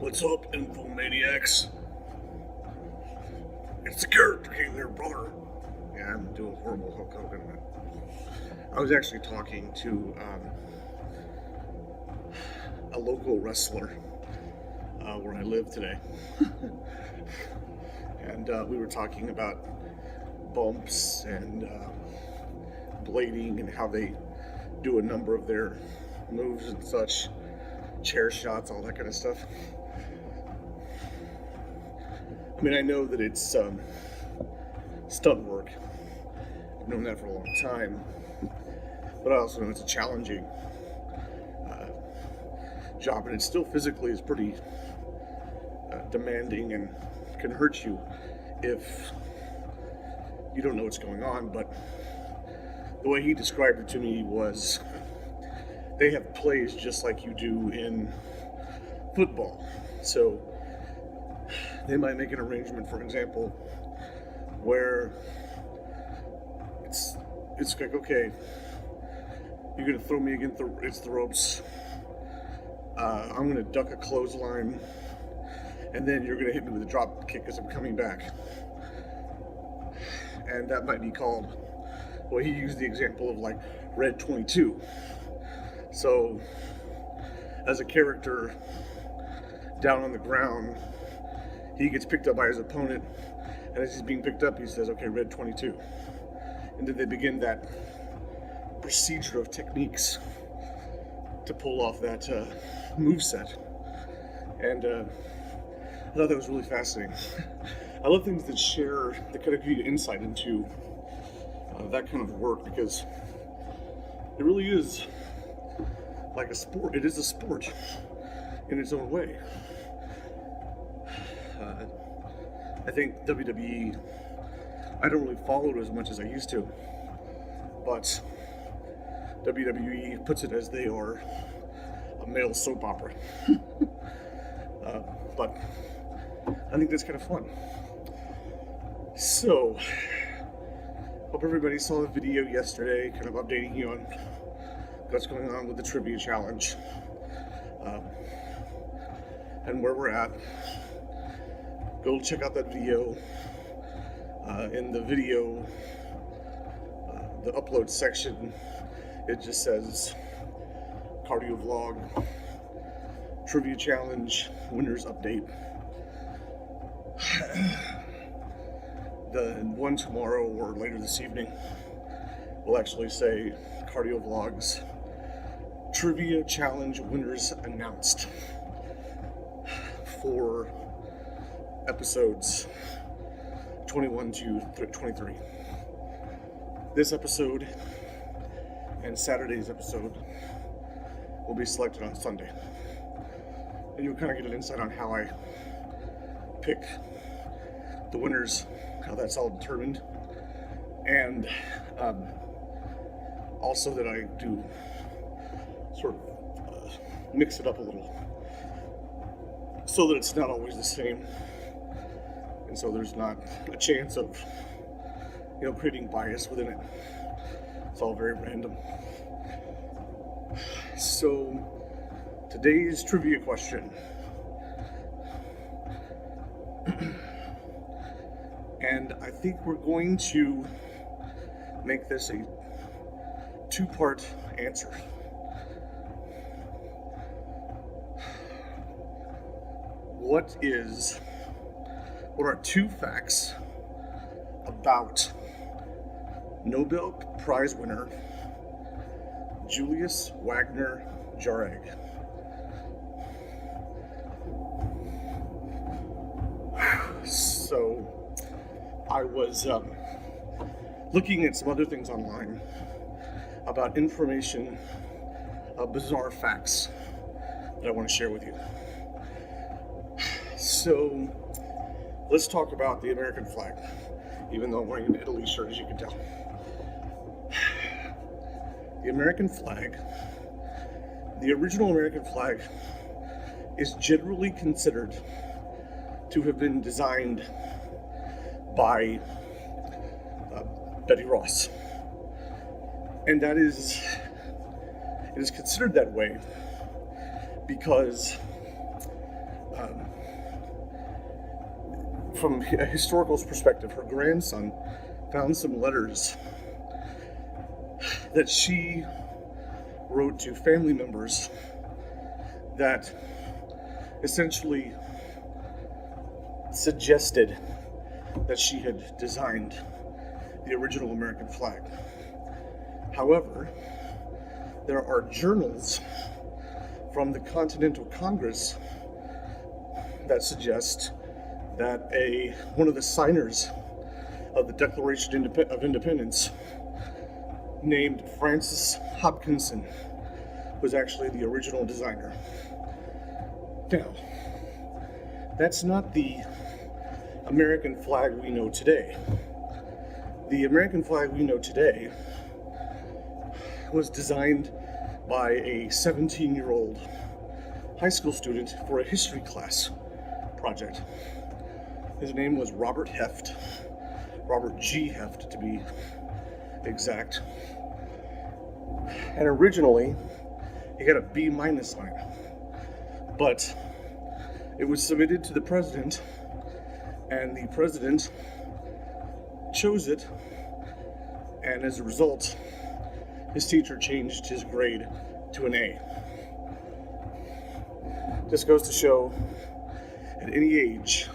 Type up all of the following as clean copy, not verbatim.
What's up, infomaniacs? It's the character king there, brother. Yeah, I'm doing horrible Hulk Hogan. I was actually talking to a local wrestler where I live today. And we were talking about bumps and blading and how they do a number of their moves and such, chair shots, all that kind of stuff. I mean, I know that it's stunt work. I've known that for a long time. But I also know it's a challenging job, and it still physically is pretty demanding and can hurt you if you don't know what's going on. But the way he described it to me was they have plays just like you do in football. So they might make an arrangement, for example, where it's like, okay, you're gonna throw me against the ropes. I'm gonna duck a clothesline, and then you're gonna hit me with a drop kick as I'm coming back. And that might be called, well, he used the example of like Red 22. So as a character down on the ground, he gets picked up by his opponent, and as he's being picked up, he says, okay, Red 22. And then they begin that procedure of techniques to pull off that moveset. And I thought that was really fascinating. I love things that kind of give you insight into that kind of work, because it really is like a sport. It is a sport in its own way. I think WWE, I don't really follow it as much as I used to, but WWE puts it as they are a male soap opera. But I think that's kind of fun. So, hope everybody saw the video yesterday, kind of updating you on what's going on with the trivia challenge and where we're at. Go check out that video. In the video, the upload section, it just says cardio vlog, trivia challenge, winners update. The one tomorrow or later this evening will actually say cardio vlogs, trivia challenge winners announced for episodes 21 to 23. This episode and Saturday's episode will be selected on Sunday. And you'll kind of get an insight on how I pick the winners, how that's all determined. And also that I do sort of mix it up a little so that it's not always the same. And so there's not a chance of, creating bias within it. It's all very random. So, today's trivia question. And I think we're going to make this a two-part answer. What are two facts about Nobel Prize winner Julius Wagner Jauregg? So I was looking at some other things online about information, bizarre facts that I want to share with you. So let's talk about the American flag, even though I'm wearing an Italy shirt, as you can tell. The American flag, the original American flag, is generally considered to have been designed by Betty Ross. And it is considered that way because from a historical perspective, her grandson found some letters that she wrote to family members that essentially suggested that she had designed the original American flag. However, there are journals from the Continental Congress that suggest that one of the signers of the Declaration of Independence, named Francis Hopkinson, was actually the original designer. Now, that's not the American flag we know today. The American flag we know today was designed by a 17-year-old high school student for a history class project. His name was Robert G. Heft to be exact. And originally, he got a B- on it. But it was submitted to the president, and the president chose it, and as a result, his teacher changed his grade to an A. This goes to show, at any age,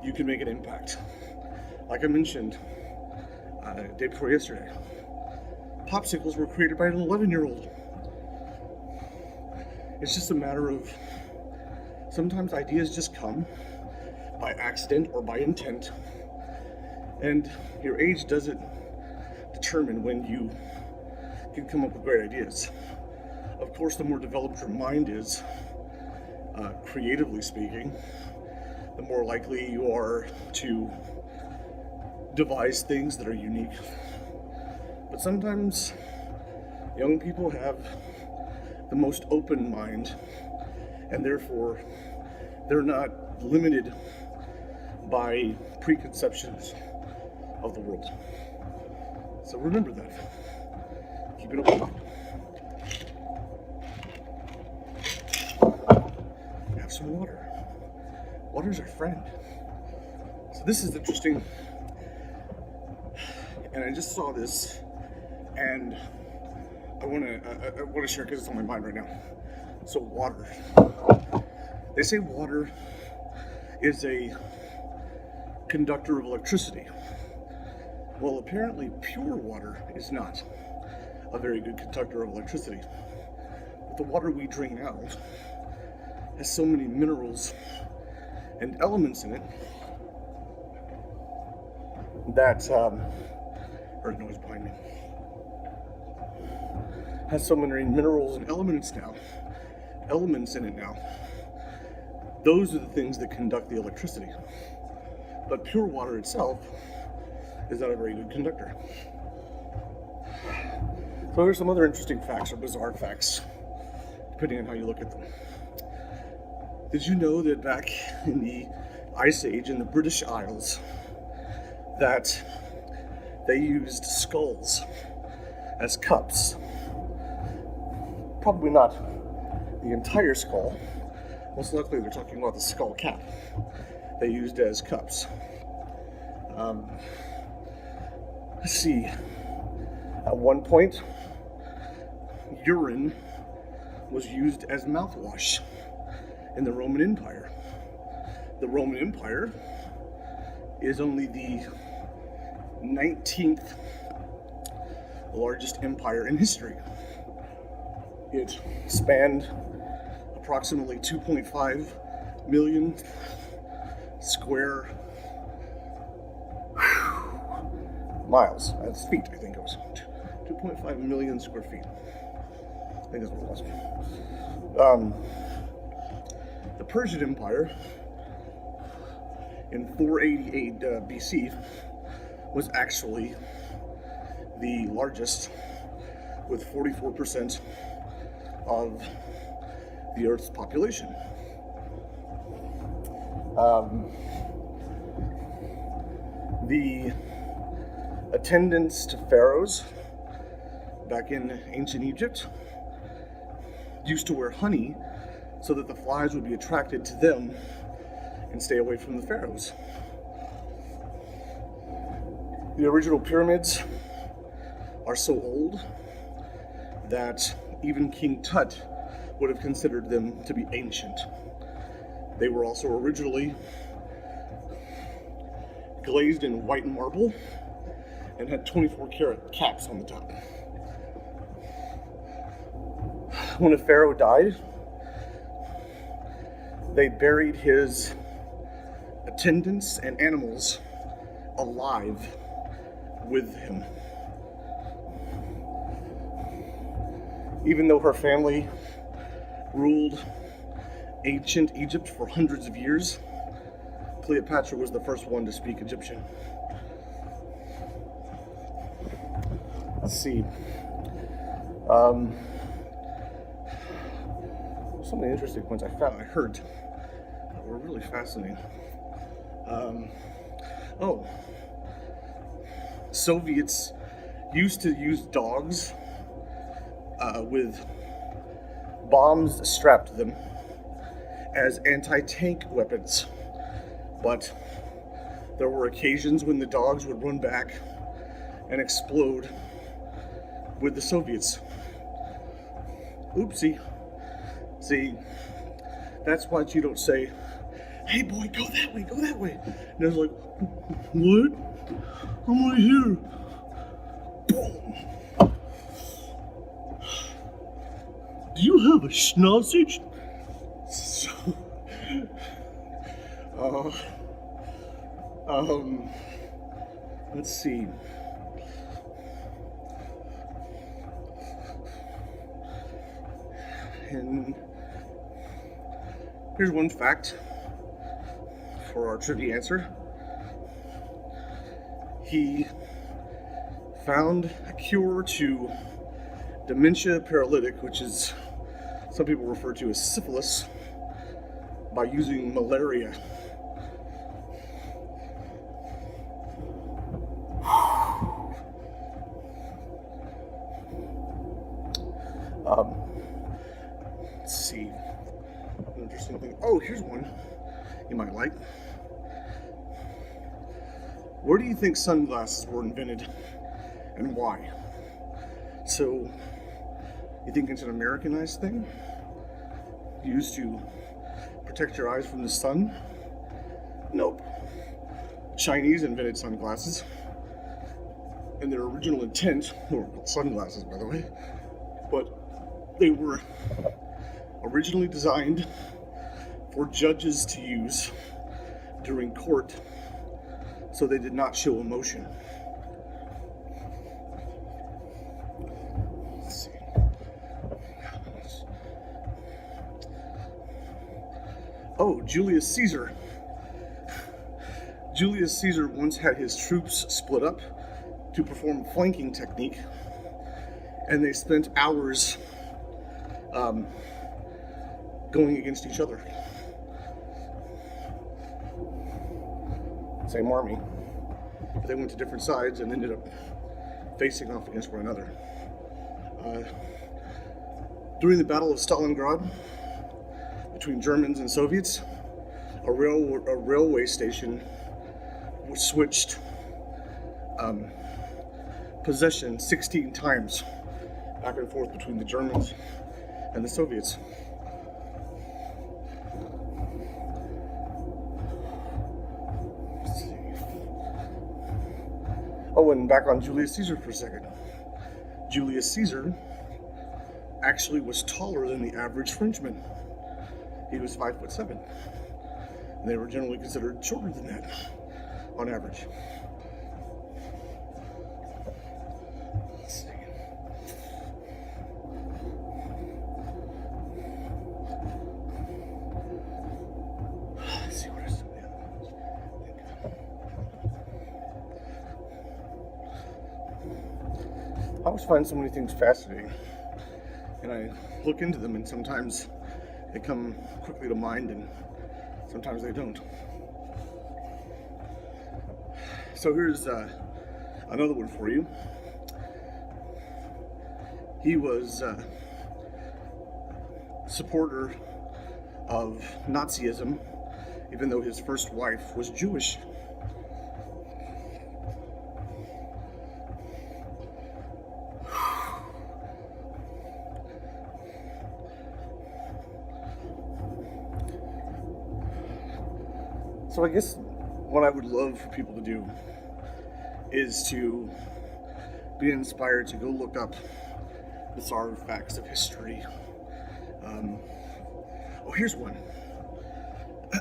you can make an impact. Like I mentioned day before yesterday, popsicles were created by an 11-year-old. It's just a matter of, sometimes ideas just come by accident or by intent, and your age doesn't determine when you can come up with great ideas. Of course, the more developed your mind is, creatively speaking, the more likely you are to devise things that are unique. But sometimes young people have the most open mind, and therefore they're not limited by preconceptions of the world. So remember that. Keep it open. Have some water. Water's our friend. So this is interesting. And I just saw this, and I want to share because it's on my mind right now. So water. They say water is a conductor of electricity. Well, apparently pure water is not a very good conductor of electricity. But the water we drink now has so many minerals and elements in it that heard noise behind me. Has so many minerals and elements in it now. Those are the things that conduct the electricity. But pure water itself is not a very good conductor. So here's some other interesting facts or bizarre facts, depending on how you look at them. Did you know that back in the Ice Age in the British Isles, that they used skulls as cups? Probably not the entire skull. Most likely they're talking about the skull cap they used as cups. Let's see. At one point, urine was used as mouthwash in the Roman Empire. The Roman Empire is only the 19th largest empire in history. It spanned approximately 2.5 million square miles. That's feet, I think it was. 2.5 million square feet. I think that's what it was. The Persian Empire in 488 BC was actually the largest, with 44% of the Earth's population. The attendants to pharaohs back in ancient Egypt used to wear honey so that the flies would be attracted to them and stay away from the pharaohs. The original pyramids are so old that even King Tut would have considered them to be ancient. They were also originally glazed in white marble and had 24-karat caps on the top. When a pharaoh died, they buried his attendants and animals alive with him. Even though her family ruled ancient Egypt for hundreds of years, Cleopatra was the first one to speak Egyptian. Let's see. Some of the interesting ones I heard that were really fascinating. Soviets used to use dogs with bombs strapped to them as anti-tank weapons, but there were occasions when the dogs would run back and explode with the Soviets. Oopsie. See, that's why you don't say, "Hey boy, go that way, go that way." And there's like, "What? I'm right here." Boom. Do you have a sausage? So, let's see. And here's one fact for our trivia answer. He found a cure to dementia paralytic, which is some people refer to as syphilis, by using malaria. Let's see. An interesting thing. Oh, here's one you might like. Where do you think sunglasses were invented and why? So, you think it's an Americanized thing? Used to protect your eyes from the sun? Nope. Chinese invented sunglasses. And their original intent, or sunglasses by the way, but they were originally designed for judges to use during court, so they did not show emotion. Let's see. Oh, Julius Caesar. Julius Caesar once had his troops split up to perform a flanking technique, and they spent hours going against each other. Same army. But they went to different sides and ended up facing off against one another. During the Battle of Stalingrad, between Germans and Soviets, a railway station switched possession 16 times back and forth between the Germans and the Soviets. Let's see. Oh, and back on Julius Caesar for a second. Julius Caesar actually was taller than the average Frenchman. He was 5'7". And they were generally considered shorter than that on average. Let's see. Let's see what else. I always find so many things fascinating, and I look into them, and sometimes they come quickly to mind, and sometimes they don't. So here's another one for you. He was a supporter of Nazism, even though his first wife was Jewish. So I guess what I would love for people to do is to be inspired to go look up bizarre facts of history. Here's one.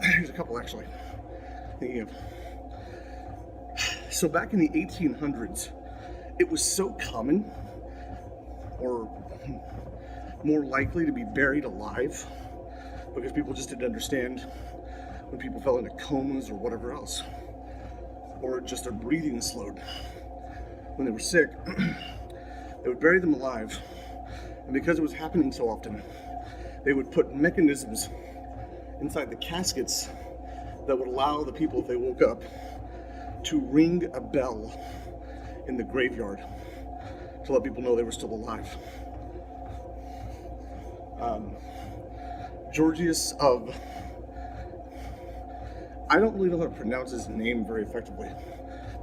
Here's a couple, actually. Thinking of. So back in the 1800s, it was so common, or more likely, to be buried alive, because people just didn't understand when people fell into comas or whatever else, or just their breathing slowed. When they were sick, they would bury them alive, and because it was happening so often, they would put mechanisms inside the caskets that would allow the people, if they woke up, to ring a bell in the graveyard to let people know they were still alive. Georgius of, I don't really know how to pronounce his name very effectively,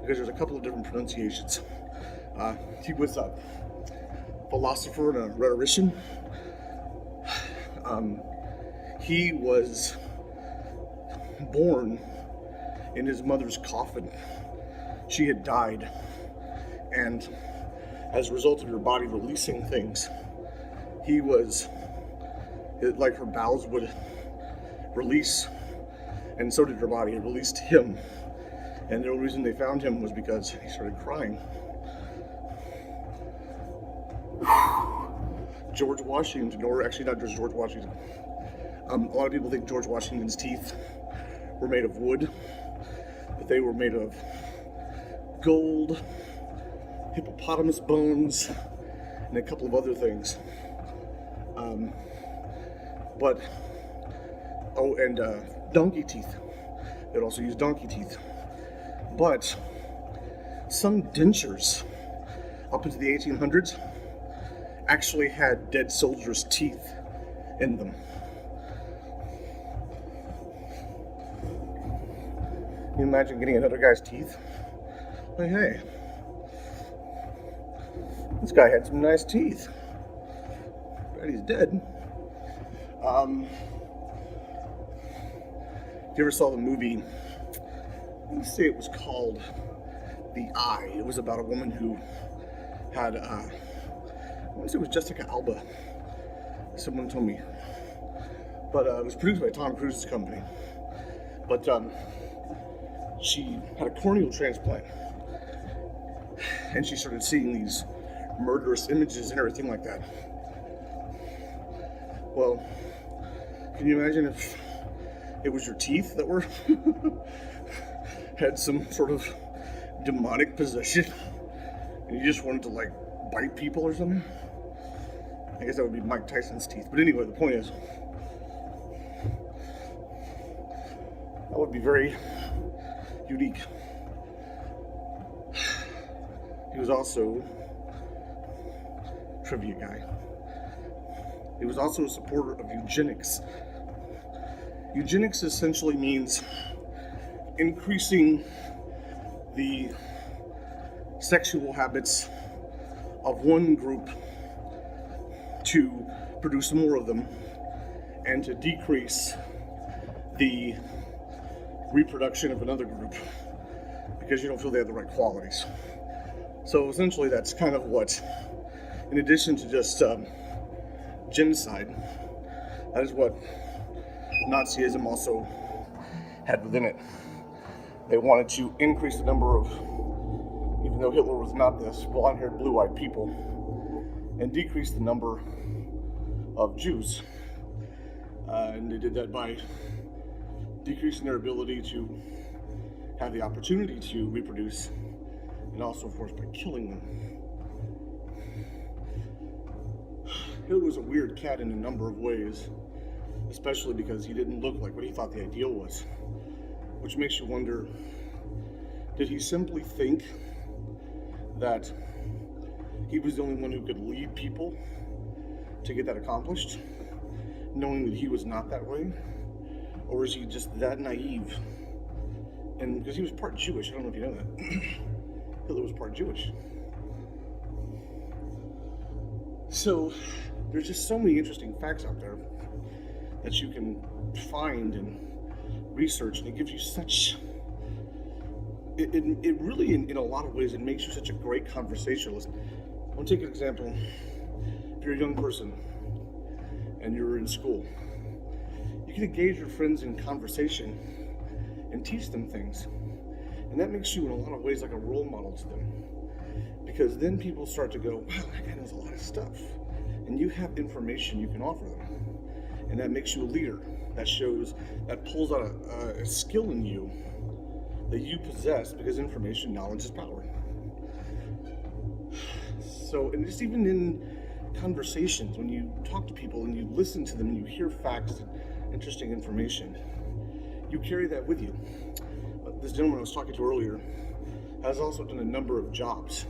because there's a couple of different pronunciations. He was a philosopher and a rhetorician. He was born in his mother's coffin. She had died, and as a result of her body releasing things, he was, like, her bowels would release, and so did her body. It released him, and the only reason they found him was because he started crying. George Washington, or actually not just George Washington. A lot of people think George Washington's teeth were made of wood, but they were made of gold, hippopotamus bones, and a couple of other things. Donkey teeth. They'd also use donkey teeth. But some dentures up into the 1800s actually had dead soldiers' teeth in them. Can you imagine getting another guy's teeth? Like, hey, this guy had some nice teeth. Bet he's dead. If you ever saw the movie, let's say it was called The Eye. It was about a woman who had, I want to say it was Jessica Alba. Someone told me. But it was produced by Tom Cruise's company. But she had a corneal transplant. And she started seeing these murderous images and everything like that. Well, can you imagine if it was your teeth that were had some sort of demonic possession and you just wanted to, like, bite people or something? I guess that would be Mike Tyson's teeth. But anyway, the point is, that would be very unique. He was also a trivia guy. He was also a supporter of eugenics. Eugenics essentially means increasing the sexual habits of one group to produce more of them and to decrease the reproduction of another group because you don't feel they have the right qualities. So essentially that's kind of what, in addition to just genocide, that is what Nazism also had within it. They wanted to increase the number of, even though Hitler was not this, blonde-haired, blue-eyed people, and decrease the number of Jews. And they did that by decreasing their ability to have the opportunity to reproduce, and also, of course, by killing them. Hitler was a weird cat in a number of ways, especially because he didn't look like what he thought the ideal was, which makes you wonder, did he simply think that he was the only one who could lead people to get that accomplished, knowing that he was not that way? Or is he just that naive? And because he was part Jewish, I don't know if you know that. Hitler was part Jewish. So there's just so many interesting facts out there that you can find and research, and it gives you such, it really, in a lot of ways, it makes you such a great conversationalist. I'll take an example. If you're a young person and you're in school, you can engage your friends in conversation and teach them things. And that makes you, in a lot of ways, like a role model to them. Because then people start to go, wow, that guy knows a lot of stuff. And you have information you can offer them. And that makes you a leader. That shows, that pulls out a skill in you that you possess, because information, knowledge is power. So, and just even in conversations, when you talk to people and you listen to them and you hear facts and interesting information, you carry that with you. This gentleman I was talking to earlier has also done a number of jobs.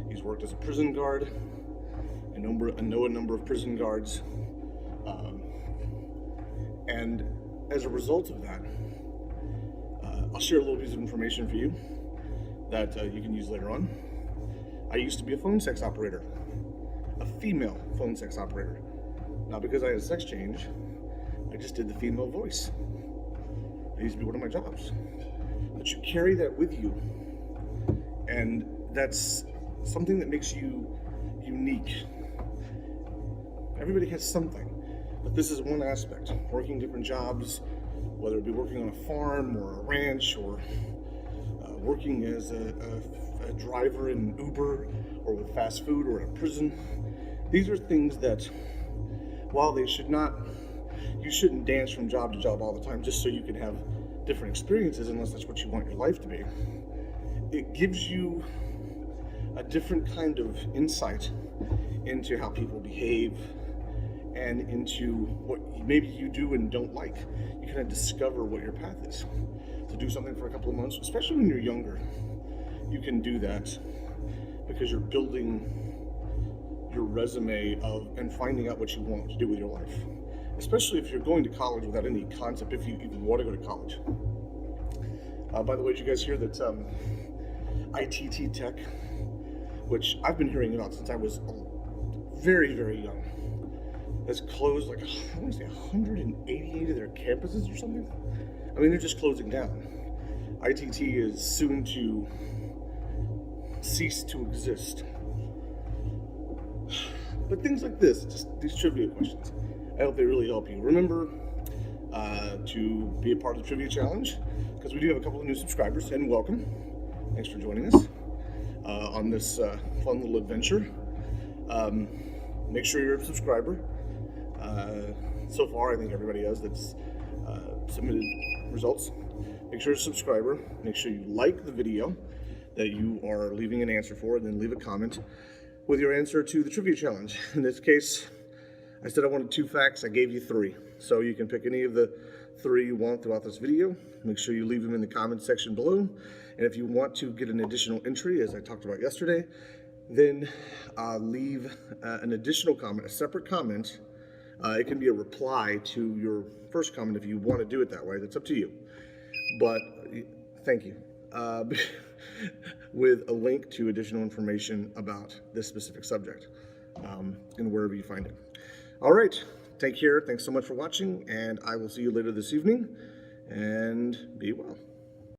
He's worked as a prison guard. I know a number of prison guards. And as a result of that, I'll share a little piece of information for you that you can use later on. I used to be a phone sex operator, a female phone sex operator. Not because I had a sex change, I just did the female voice. That used to be one of my jobs. But you carry that with you, and that's something that makes you unique. Everybody has something, but this is one aspect. Working different jobs, whether it be working on a farm or a ranch, or working as a driver in Uber, or with fast food, or in a prison. These are things that, while they should not, you shouldn't dance from job to job all the time just so you can have different experiences, unless that's what you want your life to be. It gives you a different kind of insight into how people behave, and into what maybe you do and don't like. You kind of discover what your path is. To do something for a couple of months, especially when you're younger, you can do that because you're building your resume and finding out what you want to do with your life. Especially if you're going to college without any concept, if you even want to go to college. By the way, did you guys hear that ITT Tech, which I've been hearing about since I was very, very young, has closed like, I want to say 188 of their campuses or something? I mean, they're just closing down. ITT is soon to cease to exist. But things like this, just these trivia questions, I hope they really help you. Remember to be a part of the trivia challenge, because we do have a couple of new subscribers, and welcome. Thanks for joining us on this fun little adventure. Make sure you're a subscriber. So far, I think everybody has that's submitted results. Make sure you're a subscriber. Make sure you like the video that you are leaving an answer for, and then leave a comment with your answer to the trivia challenge. In this case, I said I wanted 2 facts. I gave you 3. So you can pick any of the 3 you want throughout this video. Make sure you leave them in the comment section below. And if you want to get an additional entry, as I talked about yesterday, then leave an additional comment, a separate comment. It can be a reply to your first comment if you want to do it that way. That's up to you. But thank you. With a link to additional information about this specific subject, and wherever you find it. All right, take care. Thanks so much for watching, and I will see you later this evening, and be well.